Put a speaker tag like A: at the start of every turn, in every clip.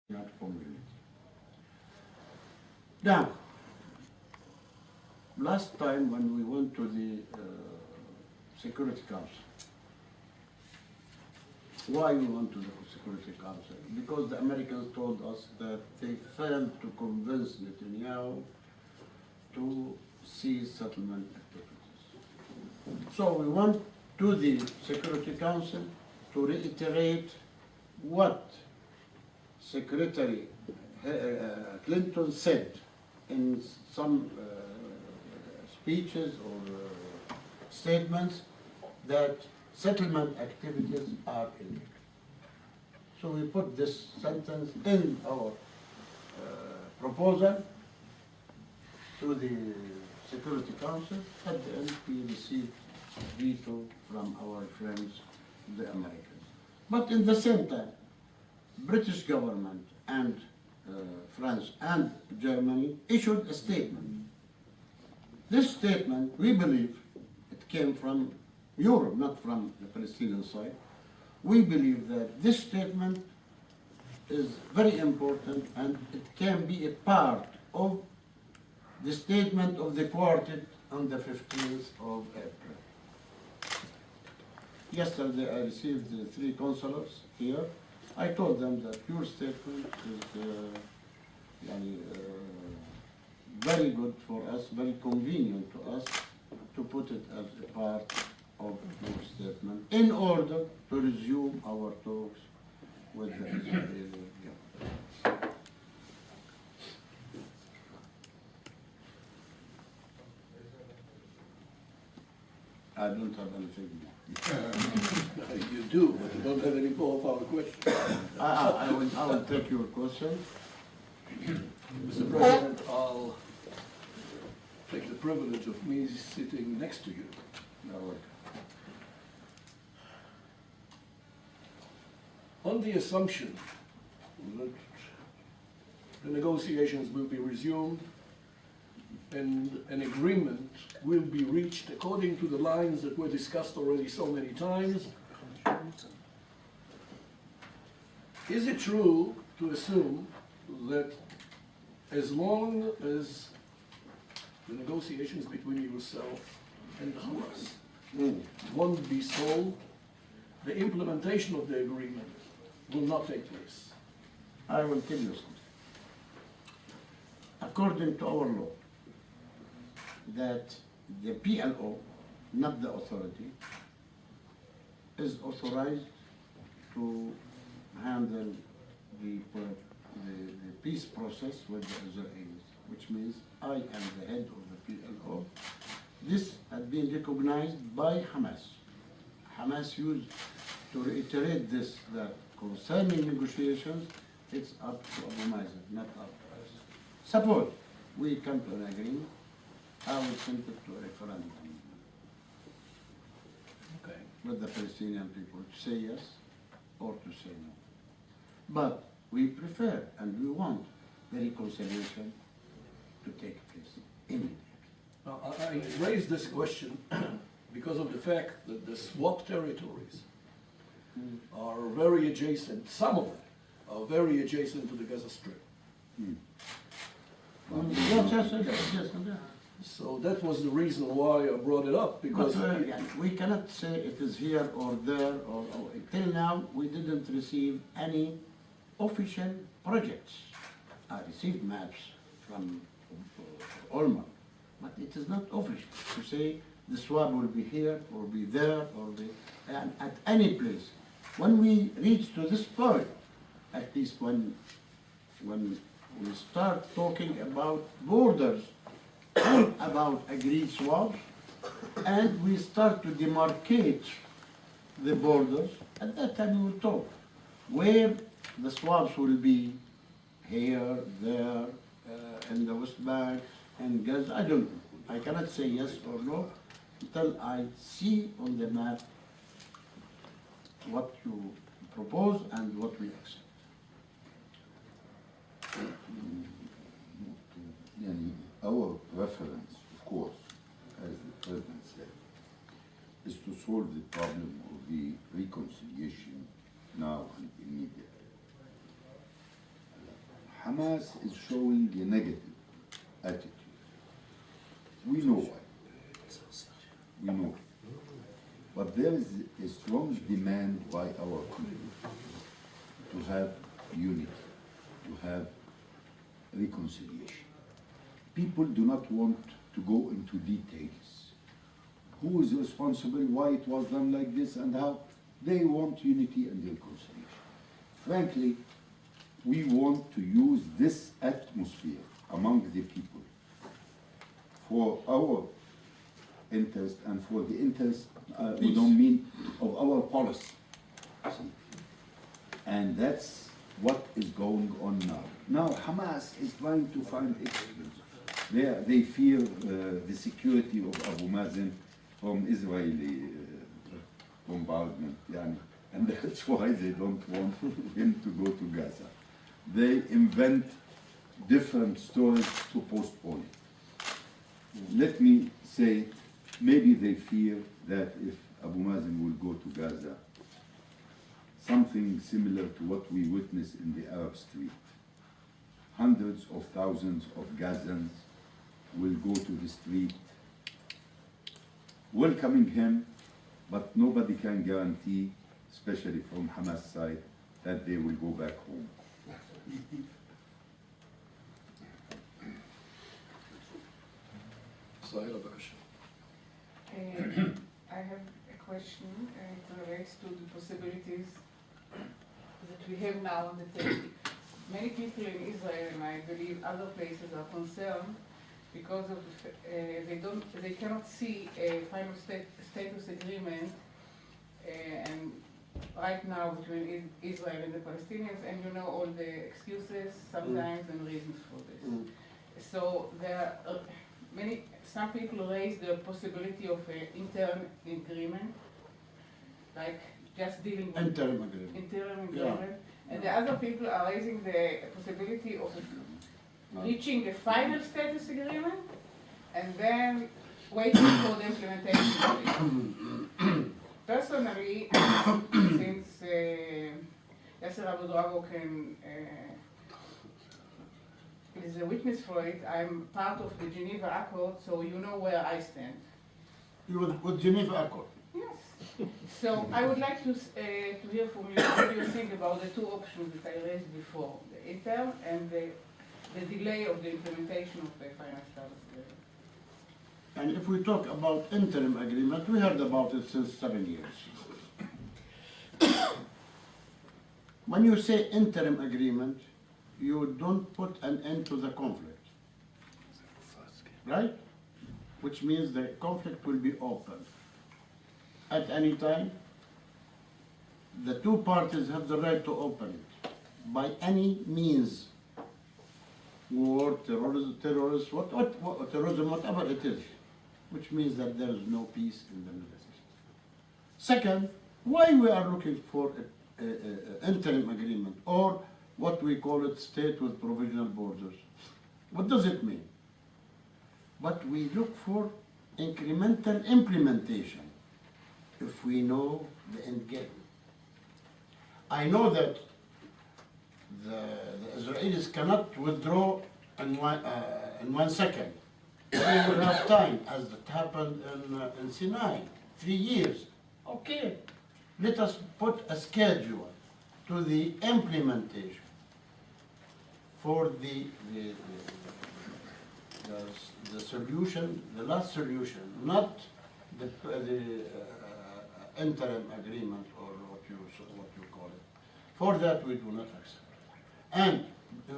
A: not community. Now, last time when we went to the Security Council, why we went to the Security Council? Because the Americans told us that they failed to convince Netanyahu to cease settlement activities. So we went to the Security Council to reiterate what Secretary Clinton said in some speeches or statements that settlement activities are illegal. So we put this sentence in our proposal to the Security Council. At the end, we received a veto from our friends, the Americans. But in the same time, British government and France and Germany issued a statement. This statement, we believe, it came from Europe, not from the Palestinian side. We believe that this statement is very important and it can be a part of the statement of the quartet on the 15th of April. Yesterday I received the three counselors here. I told them that your statement is very good for us, very convenient to us to put it as a part of your statement in order to resume our talks with the Israeli government. I don't have anything more.
B: You do, but you don't have any more of our questions.
A: I will take your question.
B: Mr. President, I'll take the privilege of me sitting next to you.
A: You're welcome.
B: On the assumption that the negotiations will be resumed and an agreement will be reached according to the lines that were discussed already so many times, is it true to assume that as long as the negotiations between yourself and Hamas won't be solved, the implementation of the agreement will not take place?
A: I will tell you something. According to our law, that the PLO, not the authority, is authorized to handle the peace process with the Israelis, which means I am the head of the PLO. This has been recognized by Hamas. Hamas used to reiterate this, that concerning negotiations, it's up to Abu Mazen, not up to us. Suppose we come to an agreement, I will send it to a referendum
B: Okay.
A: with the Palestinian people to say yes or to say no. But we prefer and we want the reconciliation to take place immediately.
B: Now, I raised this question because of the fact that the swap territories are very adjacent, some of them are very adjacent to the Gaza Strip.
A: Yes.
B: So that was the reason why I brought it up, because
A: But we cannot say it is here or there, or till now we didn't receive any official projects. I received maps from Olma, but it is not official to say the swab will be here or be there or be at any place. When we reach to this point, at least when we start talking about borders, about agreed swabs, and we start to demarcate the borders, at that time we will talk where the swabs will be, here, there, in the West Bank, and Gaza. I don't know. I cannot say yes or no until I see on the map what you propose and what we accept.
C: Our preference, of course, as the President said, is to solve the problem of the reconciliation now and immediately. Hamas is showing a negative attitude. We know why. We know. But there is a strong demand by our people to have unity, to have reconciliation. People do not want to go into details. Who is responsible, why it was done like this, and how. They want unity and reconciliation. Frankly, we want to use this atmosphere among the people for our interest and for the interest, we don't mean, of our policy. See? And that's what is going on now. Now Hamas is trying to find excuses. They fear the security of Abu Mazen from Israeli bombardment, and that's why they don't want him to go to Gaza. They invent different stories to postpone it. Let me say, maybe they fear that if Abu Mazen will go to Gaza, something similar to what we witnessed in the Arab Street. Hundreds of thousands of Gazans will go to the street welcoming him, but nobody can guarantee, especially from Hamas side, that they will go back home.
D: I have a question. It relates to the possibilities that we have now on the table. Many people in Israel, and I believe other places, are concerned because of they cannot see a final status agreement and right now between Israel and the Palestinians, and you know all the excuses sometimes and reasons for this. So there are some people raise the possibility of an interim agreement, like just dealing with
A: Interim agreement.
D: interim agreement, and the other people are raising the possibility of reaching a final status agreement and then waiting for the implementation of it. Personally, since Yasser Abu Drago is a witness for it, I'm part of the Geneva Accord, so you know where I stand.
A: You with Geneva Accord.
D: Yes. So I would like to hear from you what you think about the two options that I raised before, the interim and the delay of the implementation of the final status agreement.
A: And if we talk about interim agreement, we heard about it since 7 years. When you say interim agreement, you don't put an end to the conflict, right? Which means the conflict will be open. At any time, the two parties have the right to open it by any means. War, terrorism, terrorism, whatever it is, which means that there is no peace in the Middle East. Second, why we are looking for an interim agreement, or what we call it state with provisional borders. What does it mean? But we look for incremental implementation if we know the end game. I know that the Israelis cannot withdraw in 1 second. We will have time, as it happened in Sinai, 3 years. Okay, let us put a schedule to the implementation for the solution, the last solution, not the interim agreement or what you call it. For that, we do not accept. And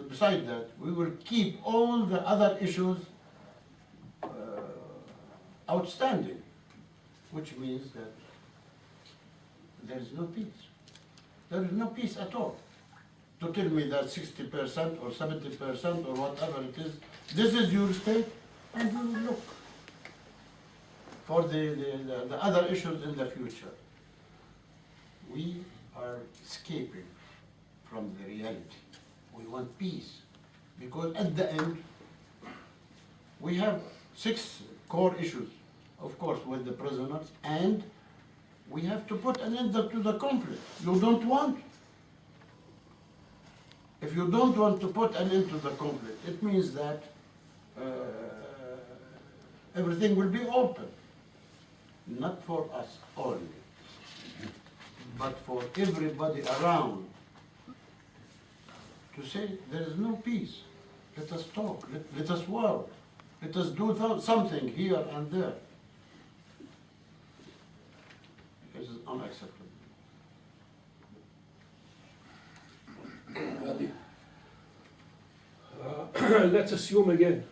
A: besides that, we will keep all the other issues outstanding, which means that there is no peace. There is no peace at all. To tell me that 60% or 70% or whatever it is, this is your state, and we will look for the other issues in the future. We are escaping from the reality. We want peace, because at the end, we have 6 core issues, of course, with the prisoners, and we have to put an end to the conflict. You don't want? If you don't want to put an end to the conflict, it means that everything will be open. Not for us only, but for everybody around. To say there is no peace. Let us talk, let us work, let us do something here and there. It is unacceptable.
E: Let's assume again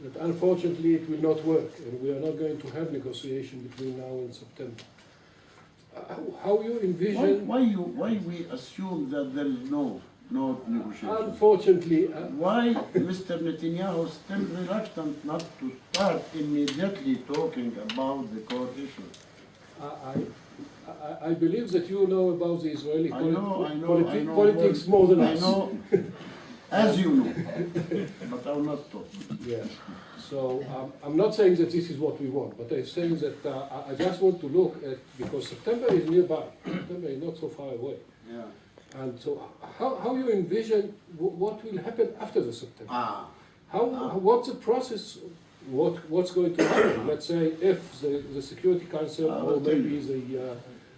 E: that unfortunately it will not work and we are not going to have negotiation between now and September. How you envision?
A: Why we assume that there is no negotiation?
E: Unfortunately,
A: Why Mr. Netanyahu is still reluctant not to start immediately talking about the core issues?
E: I believe that you know about the Israeli
A: I know
E: politics more than us.
A: I know, as you know, but I will not talk.
E: Yeah. So I'm not saying that this is what we want, but I'm saying that I just want to look at, because September is nearby, September is not so far away.
A: Yeah.
E: And so how you envision what will happen after the September? What's the process, what's going to happen? Let's say if the Security Council or maybe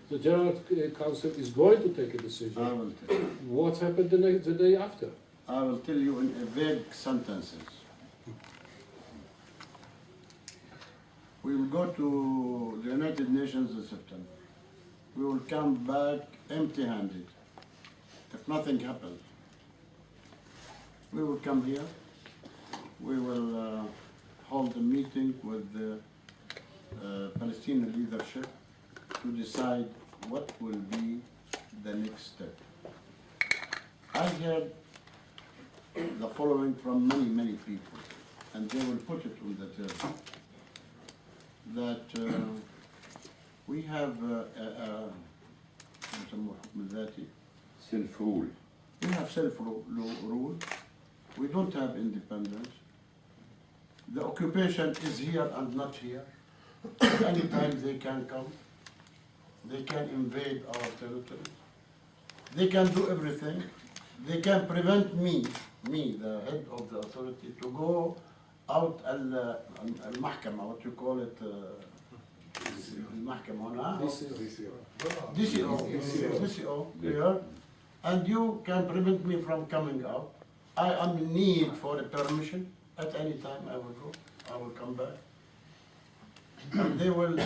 E: the General Council is going to take a decision,
A: I will tell you.
E: what happened the day after?
A: I will tell you in vague sentences. We will go to the United Nations in September. We will come back empty-handed if nothing happens. We will come here. We will hold a meeting with the Palestinian leadership to decide what will be the next step. I heard the following from many people, and they will put it on the table, that we have
C: Self-rule.
A: we have self-rule, we don't have independence, the occupation is here and not here, anytime they can come, they can invade our territory, they can do everything, they can prevent me, the head of the authority, to go out al-mahkama, what you call it, al-mahkama, DCO, here, and you can prevent me from coming out. I am in need for a permission. At any time I will go, I will come back. And they will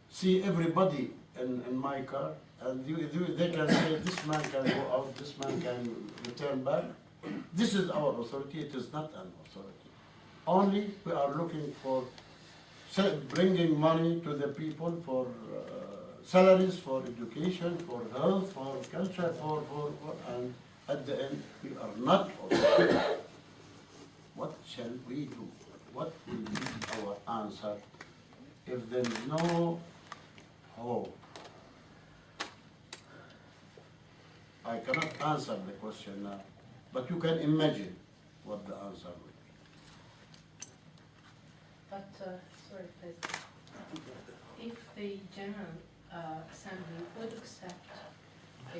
A: see everybody in my car, and they can say, this man can go out, this man can return back. This is our authority, it is not an authority. Only we are looking for bringing money to the people for salaries, for education, for health, for culture, and at the end we are not authority. What shall we do? What will be our answer if there is no hope? I cannot answer the question now, but you can imagine what the answer will be.
F: But, sorry, President, if the General Assembly would accept a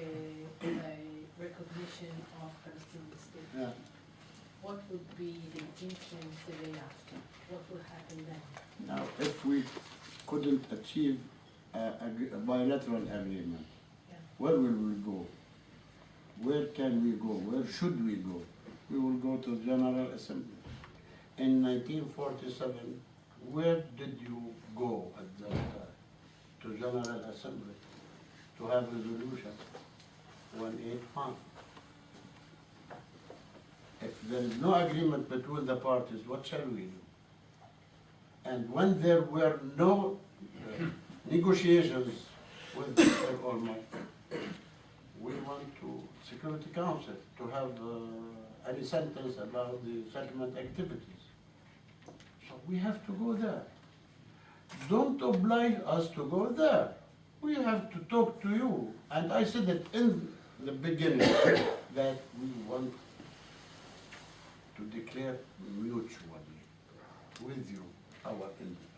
F: recognition of Palestinian state,
A: Yeah.
F: what would be the influence the day after? What will happen then?
A: Now, if we couldn't achieve a bilateral agreement,
F: Yeah.
A: where will we go? Where can we go? Where should we go? We will go to General Assembly. In 1947, where did you go at that time? To General Assembly to have resolution 181. If there is no agreement between the parties, what shall we do? And when there were no negotiations with Mr. Olmert, we went to Security Council to have any sentence about the settlement activities. So we have to go there. Don't oblige us to go there. We have to talk to you. And I said it in the beginning that we want to declare mutually with you our independence.